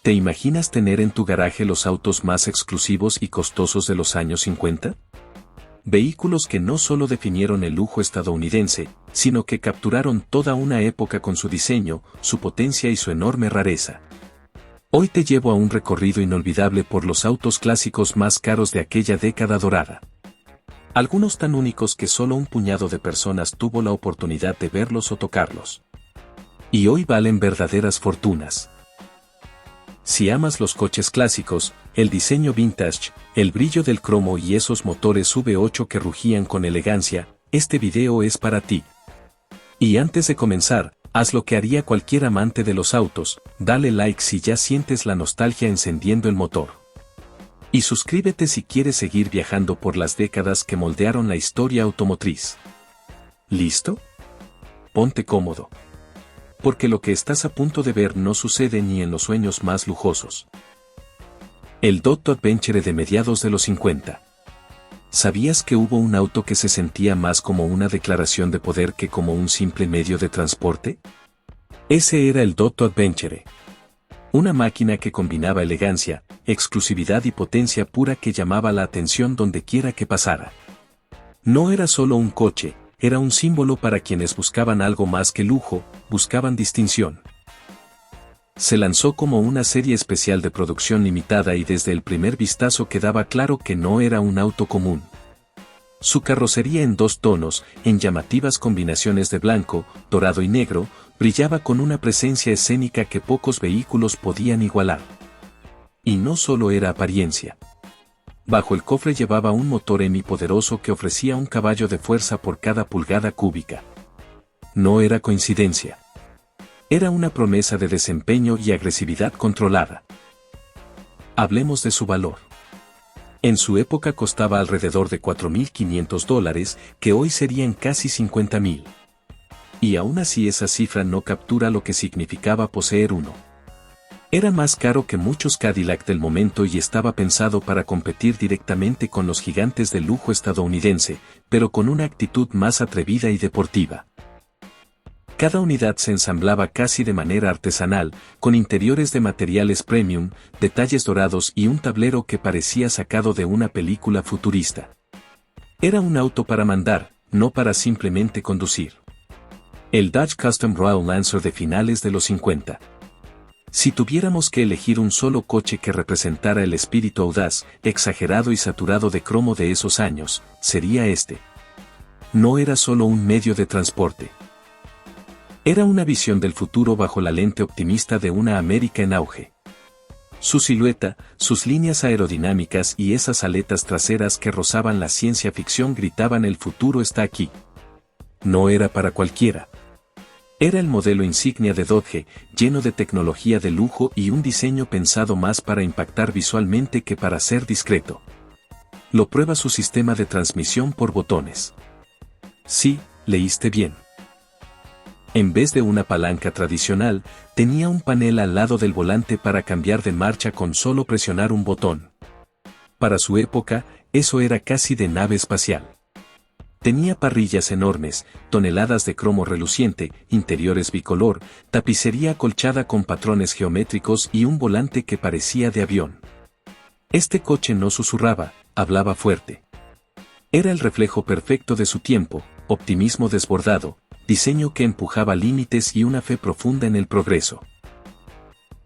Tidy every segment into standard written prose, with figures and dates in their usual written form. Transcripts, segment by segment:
¿Te imaginas tener en tu garaje los autos más exclusivos y costosos de los años 50? Vehículos que no solo definieron el lujo estadounidense, sino que capturaron toda una época con su diseño, su potencia y su enorme rareza. Hoy te llevo a un recorrido inolvidable por los autos clásicos más caros de aquella década dorada. Algunos tan únicos que solo un puñado de personas tuvo la oportunidad de verlos o tocarlos. Y hoy valen verdaderas fortunas. Si amas los coches clásicos, el diseño vintage, el brillo del cromo y esos motores V8 que rugían con elegancia, este video es para ti. Y antes de comenzar, haz lo que haría cualquier amante de los autos, dale like si ya sientes la nostalgia encendiendo el motor. Y suscríbete si quieres seguir viajando por las décadas que moldearon la historia automotriz. ¿Listo? Ponte cómodo. Porque lo que estás a punto de ver no sucede ni en los sueños más lujosos. El Dodge Adventure de mediados de los 50. ¿Sabías que hubo un auto que se sentía más como una declaración de poder que como un simple medio de transporte? Ese era el Dodge Adventure. Una máquina que combinaba elegancia, exclusividad y potencia pura que llamaba la atención donde quiera que pasara. No era solo un coche, era un símbolo para quienes buscaban algo más que lujo, buscaban distinción. Se lanzó como una serie especial de producción limitada y desde el primer vistazo quedaba claro que no era un auto común. Su carrocería en dos tonos, en llamativas combinaciones de blanco, dorado y negro, brillaba con una presencia escénica que pocos vehículos podían igualar. Y no solo era apariencia. Bajo el cofre llevaba un motor Hemi poderoso que ofrecía un caballo de fuerza por cada pulgada cúbica. No era coincidencia. Era una promesa de desempeño y agresividad controlada. Hablemos de su valor. En su época costaba alrededor de $4.500, que hoy serían casi $50.000. Y aún así esa cifra no captura lo que significaba poseer uno. Era más caro que muchos Cadillac del momento y estaba pensado para competir directamente con los gigantes del lujo estadounidense, pero con una actitud más atrevida y deportiva. Cada unidad se ensamblaba casi de manera artesanal, con interiores de materiales premium, detalles dorados y un tablero que parecía sacado de una película futurista. Era un auto para mandar, no para simplemente conducir. El Dodge Custom Royal Lancer de finales de los 50. Si tuviéramos que elegir un solo coche que representara el espíritu audaz, exagerado y saturado de cromo de esos años, sería este. No era solo un medio de transporte. Era una visión del futuro bajo la lente optimista de una América en auge. Su silueta, sus líneas aerodinámicas y esas aletas traseras que rozaban la ciencia ficción gritaban: el futuro está aquí. No era para cualquiera. Era el modelo insignia de Dodge, lleno de tecnología de lujo y un diseño pensado más para impactar visualmente que para ser discreto. Lo prueba su sistema de transmisión por botones. Sí, leíste bien. En vez de una palanca tradicional, tenía un panel al lado del volante para cambiar de marcha con solo presionar un botón. Para su época, eso era casi de nave espacial. Tenía parrillas enormes, toneladas de cromo reluciente, interiores bicolor, tapicería acolchada con patrones geométricos y un volante que parecía de avión. Este coche no susurraba, hablaba fuerte. Era el reflejo perfecto de su tiempo, optimismo desbordado, diseño que empujaba límites y una fe profunda en el progreso.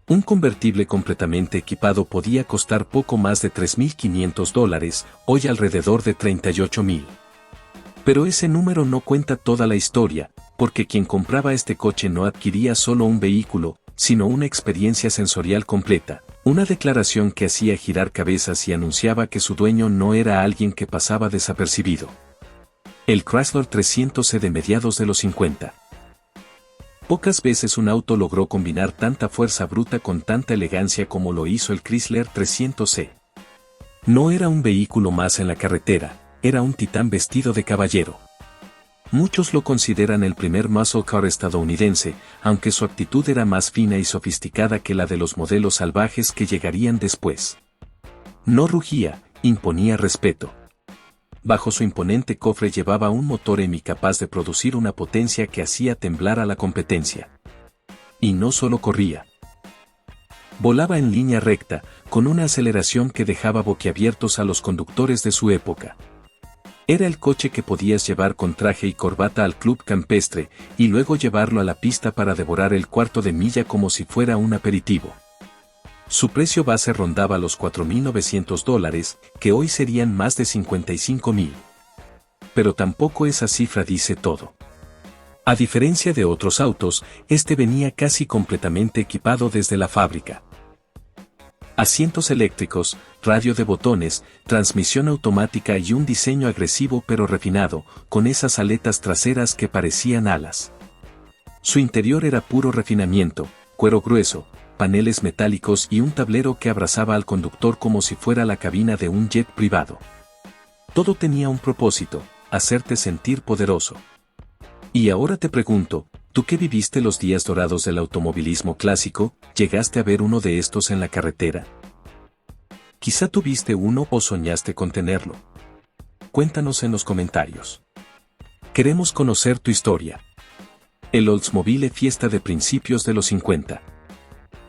Un convertible completamente equipado podía costar poco más de $3.500, hoy alrededor de $38.000. Pero ese número no cuenta toda la historia, porque quien compraba este coche no adquiría solo un vehículo, sino una experiencia sensorial completa, una declaración que hacía girar cabezas y anunciaba que su dueño no era alguien que pasaba desapercibido. El Chrysler 300C de mediados de los 50. Pocas veces un auto logró combinar tanta fuerza bruta con tanta elegancia como lo hizo el Chrysler 300C. No era un vehículo más en la carretera, era un titán vestido de caballero. Muchos lo consideran el primer muscle car estadounidense, aunque su actitud era más fina y sofisticada que la de los modelos salvajes que llegarían después. No rugía, imponía respeto. Bajo su imponente cofre llevaba un motor Hemi capaz de producir una potencia que hacía temblar a la competencia. Y no solo corría. Volaba en línea recta, con una aceleración que dejaba boquiabiertos a los conductores de su época. Era el coche que podías llevar con traje y corbata al club campestre, y luego llevarlo a la pista para devorar el cuarto de milla como si fuera un aperitivo. Su precio base rondaba los $4.900, que hoy serían más de $55.000. Pero tampoco esa cifra dice todo. A diferencia de otros autos, este venía casi completamente equipado desde la fábrica. Asientos eléctricos, radio de botones, transmisión automática y un diseño agresivo pero refinado, con esas aletas traseras que parecían alas. Su interior era puro refinamiento, cuero grueso, paneles metálicos y un tablero que abrazaba al conductor como si fuera la cabina de un jet privado. Todo tenía un propósito: hacerte sentir poderoso. Y ahora te pregunto, ¿tú que viviste los días dorados del automovilismo clásico, llegaste a ver uno de estos en la carretera? Quizá tuviste uno o soñaste con tenerlo. Cuéntanos en los comentarios. Queremos conocer tu historia. El Oldsmobile Fiesta de principios de los 50.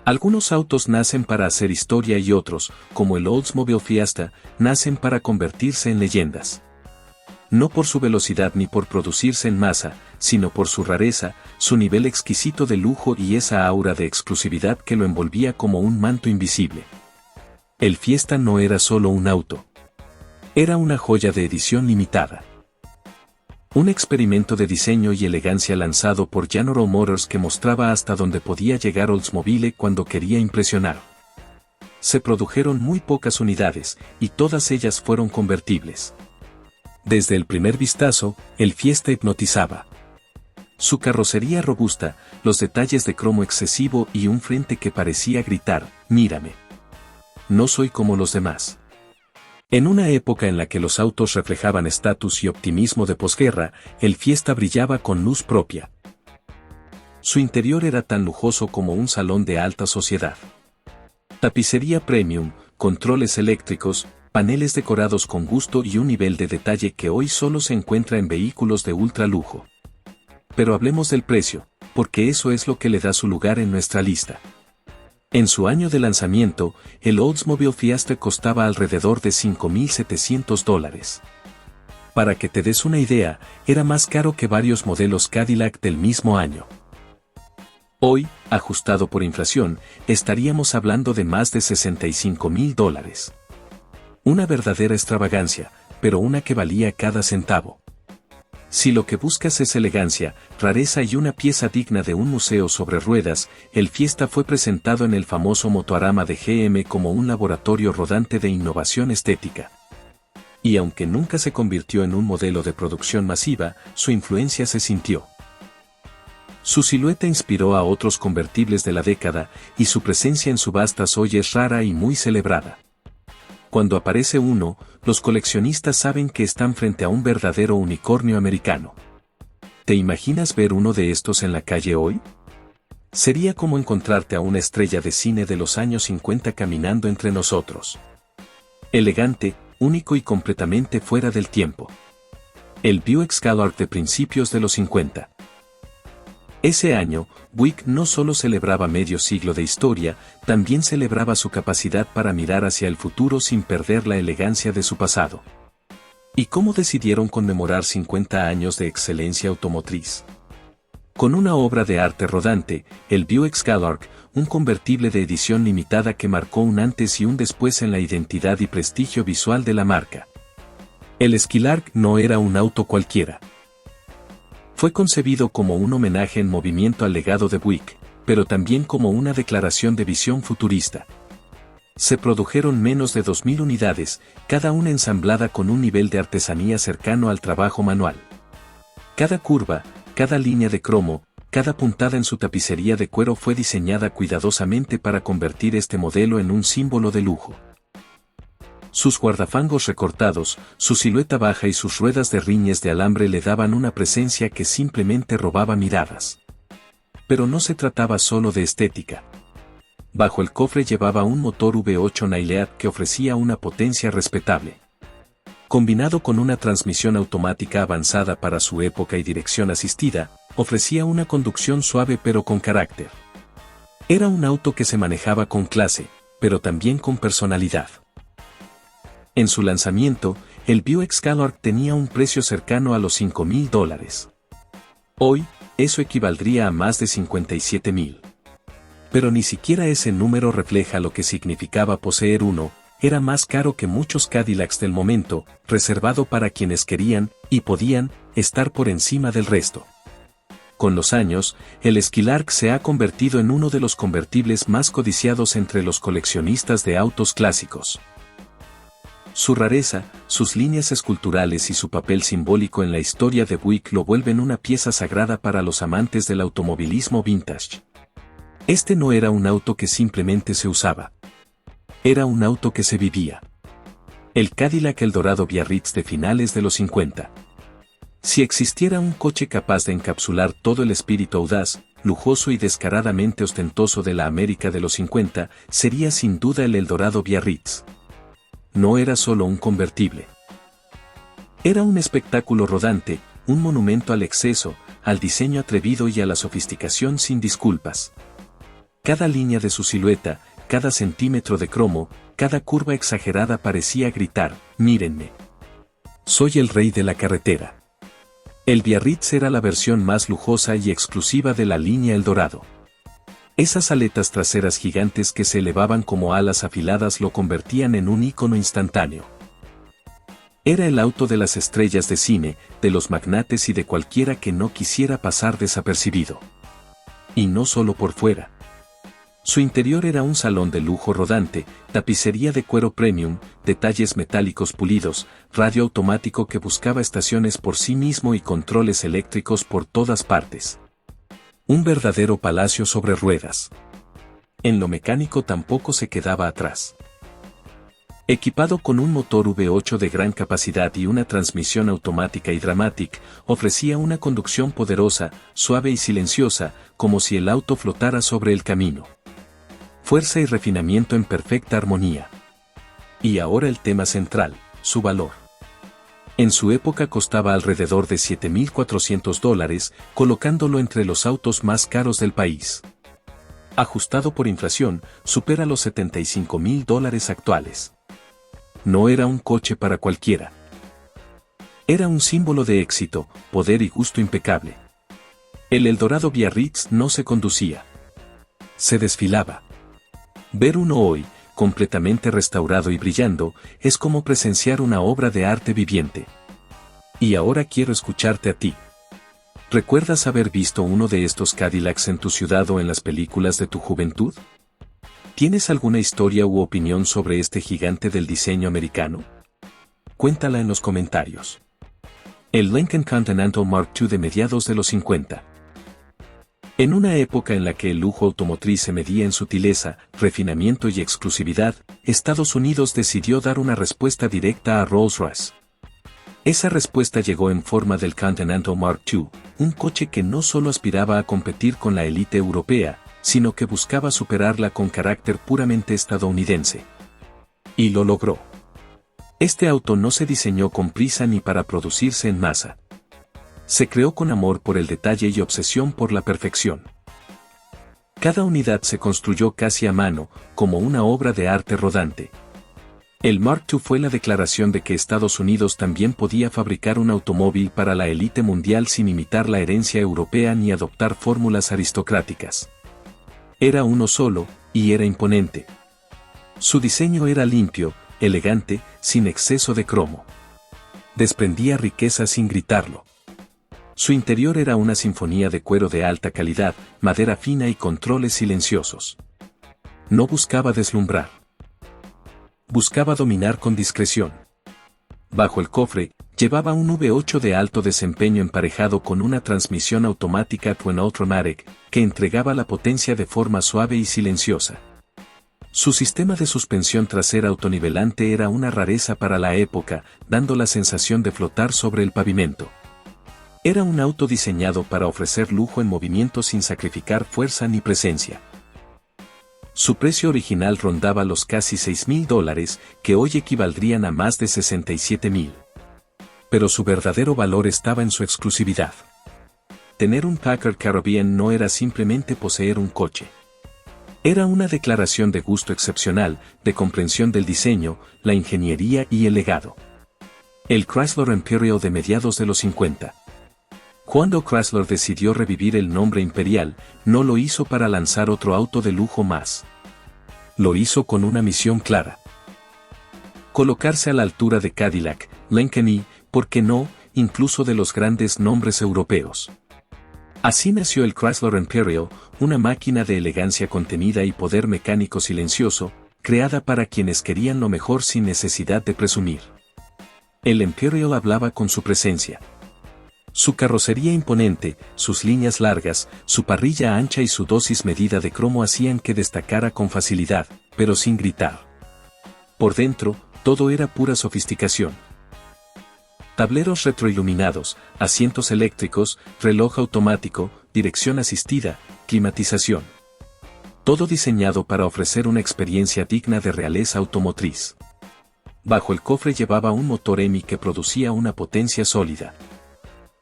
Algunos autos nacen para hacer historia y otros, como el Oldsmobile Fiesta, nacen para convertirse en leyendas. No por su velocidad ni por producirse en masa, sino por su rareza, su nivel exquisito de lujo y esa aura de exclusividad que lo envolvía como un manto invisible. El Fiesta no era solo un auto. Era una joya de edición limitada. Un experimento de diseño y elegancia lanzado por General Motors que mostraba hasta dónde podía llegar Oldsmobile cuando quería impresionar. Se produjeron muy pocas unidades, y todas ellas fueron convertibles. Desde el primer vistazo, el Fiesta hipnotizaba. Su carrocería robusta, los detalles de cromo excesivo y un frente que parecía gritar: «Mírame. No soy como los demás». En una época en la que los autos reflejaban estatus y optimismo de posguerra, el Fiesta brillaba con luz propia. Su interior era tan lujoso como un salón de alta sociedad. Tapicería premium, controles eléctricos, paneles decorados con gusto y un nivel de detalle que hoy solo se encuentra en vehículos de ultra lujo. Pero hablemos del precio, porque eso es lo que le da su lugar en nuestra lista. En su año de lanzamiento, el Oldsmobile Fiesta costaba alrededor de $5.700. Para que te des una idea, era más caro que varios modelos Cadillac del mismo año. Hoy, ajustado por inflación, estaríamos hablando de más de $65.000. Una verdadera extravagancia, pero una que valía cada centavo. Si lo que buscas es elegancia, rareza y una pieza digna de un museo sobre ruedas, el Fiesta fue presentado en el famoso Motorama de GM como un laboratorio rodante de innovación estética. Y aunque nunca se convirtió en un modelo de producción masiva, su influencia se sintió. Su silueta inspiró a otros convertibles de la década, y su presencia en subastas hoy es rara y muy celebrada. Cuando aparece uno, los coleccionistas saben que están frente a un verdadero unicornio americano. ¿Te imaginas ver uno de estos en la calle hoy? Sería como encontrarte a una estrella de cine de los años 50 caminando entre nosotros. Elegante, único y completamente fuera del tiempo. El Buick Skylark de principios de los 50. Ese año, Buick no solo celebraba medio siglo de historia, también celebraba su capacidad para mirar hacia el futuro sin perder la elegancia de su pasado. ¿Y cómo decidieron conmemorar 50 años de excelencia automotriz? Con una obra de arte rodante, el Buick Skylark, un convertible de edición limitada que marcó un antes y un después en la identidad y prestigio visual de la marca. El Skylark no era un auto cualquiera. Fue concebido como un homenaje en movimiento al legado de Buick, pero también como una declaración de visión futurista. Se produjeron menos de 2.000 unidades, cada una ensamblada con un nivel de artesanía cercano al trabajo manual. Cada curva, cada línea de cromo, cada puntada en su tapicería de cuero fue diseñada cuidadosamente para convertir este modelo en un símbolo de lujo. Sus guardafangos recortados, su silueta baja y sus ruedas de rines de alambre le daban una presencia que simplemente robaba miradas. Pero no se trataba solo de estética. Bajo el cofre llevaba un motor V8 Nailead que ofrecía una potencia respetable. Combinado con una transmisión automática avanzada para su época y dirección asistida, ofrecía una conducción suave pero con carácter. Era un auto que se manejaba con clase, pero también con personalidad. En su lanzamiento, el Buick Skylark tenía un precio cercano a los $5,000. Hoy, eso equivaldría a más de $57,000. Pero ni siquiera ese número refleja lo que significaba poseer uno. Era más caro que muchos Cadillacs del momento, reservado para quienes querían, y podían, estar por encima del resto. Con los años, el Skylark se ha convertido en uno de los convertibles más codiciados entre los coleccionistas de autos clásicos. Su rareza, sus líneas esculturales y su papel simbólico en la historia de Buick lo vuelven una pieza sagrada para los amantes del automovilismo vintage. Este no era un auto que simplemente se usaba. Era un auto que se vivía. El Cadillac Eldorado Biarritz de finales de los 50. Si existiera un coche capaz de encapsular todo el espíritu audaz, lujoso y descaradamente ostentoso de la América de los 50, sería sin duda el Eldorado Biarritz. No era solo un convertible. Era un espectáculo rodante, un monumento al exceso, al diseño atrevido y a la sofisticación sin disculpas. Cada línea de su silueta, cada centímetro de cromo, cada curva exagerada parecía gritar, mírenme. Soy el rey de la carretera. El Biarritz era la versión más lujosa y exclusiva de la línea Eldorado. Esas aletas traseras gigantes que se elevaban como alas afiladas lo convertían en un ícono instantáneo. Era el auto de las estrellas de cine, de los magnates y de cualquiera que no quisiera pasar desapercibido. Y no solo por fuera. Su interior era un salón de lujo rodante, tapicería de cuero premium, detalles metálicos pulidos, radio automático que buscaba estaciones por sí mismo y controles eléctricos por todas partes. Un verdadero palacio sobre ruedas. En lo mecánico tampoco se quedaba atrás. Equipado con un motor V8 de gran capacidad y una transmisión automática Hydramatic, ofrecía una conducción poderosa, suave y silenciosa, como si el auto flotara sobre el camino. Fuerza y refinamiento en perfecta armonía. Y ahora el tema central, su valor. En su época costaba alrededor de $7,400, colocándolo entre los autos más caros del país. Ajustado por inflación, supera los $75,000 actuales. No era un coche para cualquiera. Era un símbolo de éxito, poder y gusto impecable. El Eldorado Biarritz no se conducía. Se desfilaba. Ver uno hoy, completamente restaurado y brillando, es como presenciar una obra de arte viviente. Y ahora quiero escucharte a ti. ¿Recuerdas haber visto uno de estos Cadillacs en tu ciudad o en las películas de tu juventud? ¿Tienes alguna historia u opinión sobre este gigante del diseño americano? Cuéntala en los comentarios. El Lincoln Continental Mark II de mediados de los 50. En una época en la que el lujo automotriz se medía en sutileza, refinamiento y exclusividad, Estados Unidos decidió dar una respuesta directa a Rolls-Royce. Esa respuesta llegó en forma del Continental Mark II, un coche que no solo aspiraba a competir con la élite europea, sino que buscaba superarla con carácter puramente estadounidense. Y lo logró. Este auto no se diseñó con prisa ni para producirse en masa. Se creó con amor por el detalle y obsesión por la perfección. Cada unidad se construyó casi a mano, como una obra de arte rodante. El Mark II fue la declaración de que Estados Unidos también podía fabricar un automóvil para la élite mundial sin imitar la herencia europea ni adoptar fórmulas aristocráticas. Era uno solo, y era imponente. Su diseño era limpio, elegante, sin exceso de cromo. Desprendía riqueza sin gritarlo. Su interior era una sinfonía de cuero de alta calidad, madera fina y controles silenciosos. No buscaba deslumbrar. Buscaba dominar con discreción. Bajo el cofre, llevaba un V8 de alto desempeño emparejado con una transmisión automática Twin Ultramatic, que entregaba la potencia de forma suave y silenciosa. Su sistema de suspensión trasera autonivelante era una rareza para la época, dando la sensación de flotar sobre el pavimento. Era un auto diseñado para ofrecer lujo en movimiento sin sacrificar fuerza ni presencia. Su precio original rondaba los casi $6,000, que hoy equivaldrían a más de $67,000. Pero su verdadero valor estaba en su exclusividad. Tener un Packard Caribbean no era simplemente poseer un coche. Era una declaración de gusto excepcional, de comprensión del diseño, la ingeniería y el legado. El Chrysler Imperial de mediados de los 50. Cuando Chrysler decidió revivir el nombre Imperial, no lo hizo para lanzar otro auto de lujo más. Lo hizo con una misión clara. Colocarse a la altura de Cadillac, Lincoln y, ¿por qué no?, incluso de los grandes nombres europeos. Así nació el Chrysler Imperial, una máquina de elegancia contenida y poder mecánico silencioso, creada para quienes querían lo mejor sin necesidad de presumir. El Imperial hablaba con su presencia. Su carrocería imponente, sus líneas largas, su parrilla ancha y su dosis medida de cromo hacían que destacara con facilidad, pero sin gritar. Por dentro, todo era pura sofisticación. Tableros retroiluminados, asientos eléctricos, reloj automático, dirección asistida, climatización. Todo diseñado para ofrecer una experiencia digna de realeza automotriz. Bajo el cofre llevaba un motor Hemi que producía una potencia sólida.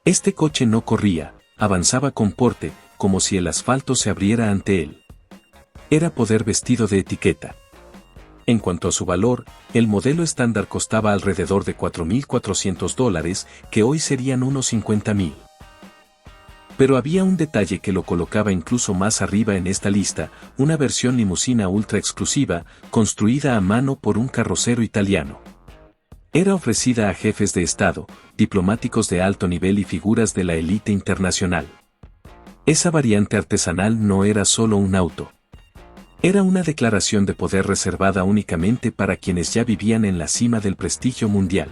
Este coche no corría, avanzaba con porte, como si el asfalto se abriera ante él. Era poder vestido de etiqueta. En cuanto a su valor, el modelo estándar costaba alrededor de $4.400, que hoy serían unos $50.000. Pero había un detalle que lo colocaba incluso más arriba en esta lista, una versión limusina ultra exclusiva, construida a mano por un carrocero italiano. Era ofrecida a jefes de Estado, diplomáticos de alto nivel y figuras de la élite internacional. Esa variante artesanal no era solo un auto. Era una declaración de poder reservada únicamente para quienes ya vivían en la cima del prestigio mundial.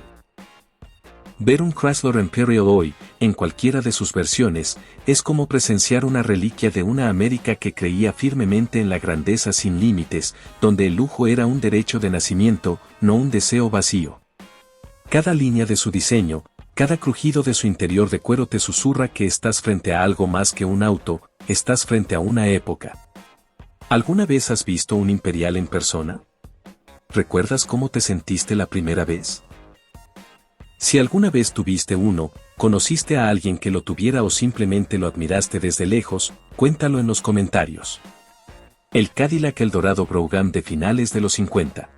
Ver un Chrysler Imperial hoy, en cualquiera de sus versiones, es como presenciar una reliquia de una América que creía firmemente en la grandeza sin límites, donde el lujo era un derecho de nacimiento, no un deseo vacío. Cada línea de su diseño, cada crujido de su interior de cuero te susurra que estás frente a algo más que un auto, estás frente a una época. ¿Alguna vez has visto un Imperial en persona? ¿Recuerdas cómo te sentiste la primera vez? Si alguna vez tuviste uno, conociste a alguien que lo tuviera o simplemente lo admiraste desde lejos, cuéntalo en los comentarios. El Cadillac Eldorado Brougham de finales de los 50.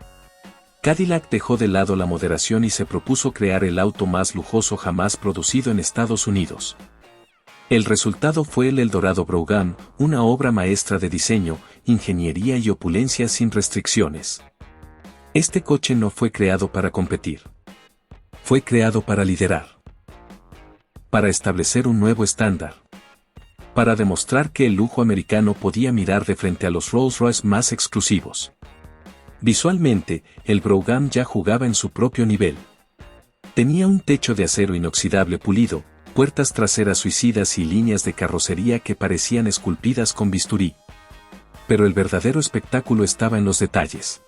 Cadillac dejó de lado la moderación y se propuso crear el auto más lujoso jamás producido en Estados Unidos. El resultado fue el Eldorado Brougham, una obra maestra de diseño, ingeniería y opulencia sin restricciones. Este coche no fue creado para competir. Fue creado para liderar. Para establecer un nuevo estándar. Para demostrar que el lujo americano podía mirar de frente a los Rolls-Royce más exclusivos. Visualmente, el Brougham ya jugaba en su propio nivel. Tenía un techo de acero inoxidable pulido, puertas traseras suicidas y líneas de carrocería que parecían esculpidas con bisturí. Pero el verdadero espectáculo estaba en los detalles.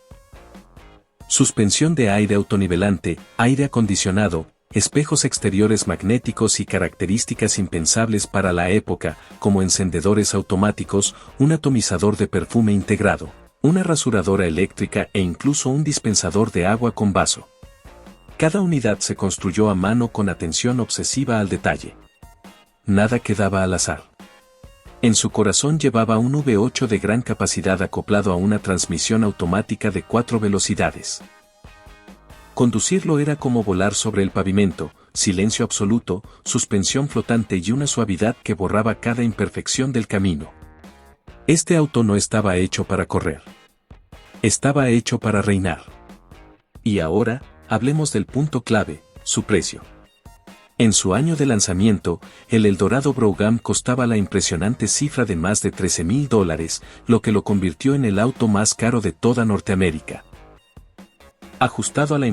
Suspensión de aire autonivelante, aire acondicionado, espejos exteriores magnéticos y características impensables para la época, como encendedores automáticos, un atomizador de perfume integrado, una rasuradora eléctrica e incluso un dispensador de agua con vaso. Cada unidad se construyó a mano con atención obsesiva al detalle. Nada quedaba al azar. En su corazón llevaba un V8 de gran capacidad acoplado a una transmisión automática de 4 velocidades. Conducirlo era como volar sobre el pavimento, silencio absoluto, suspensión flotante y una suavidad que borraba cada imperfección del camino. Este auto no estaba hecho para correr. Estaba hecho para reinar. Y ahora, hablemos del punto clave, su precio. En su año de lanzamiento, el Eldorado Brougham costaba la impresionante cifra de más de $13.000, lo que lo convirtió en el auto más caro de toda Norteamérica. Ajustado a la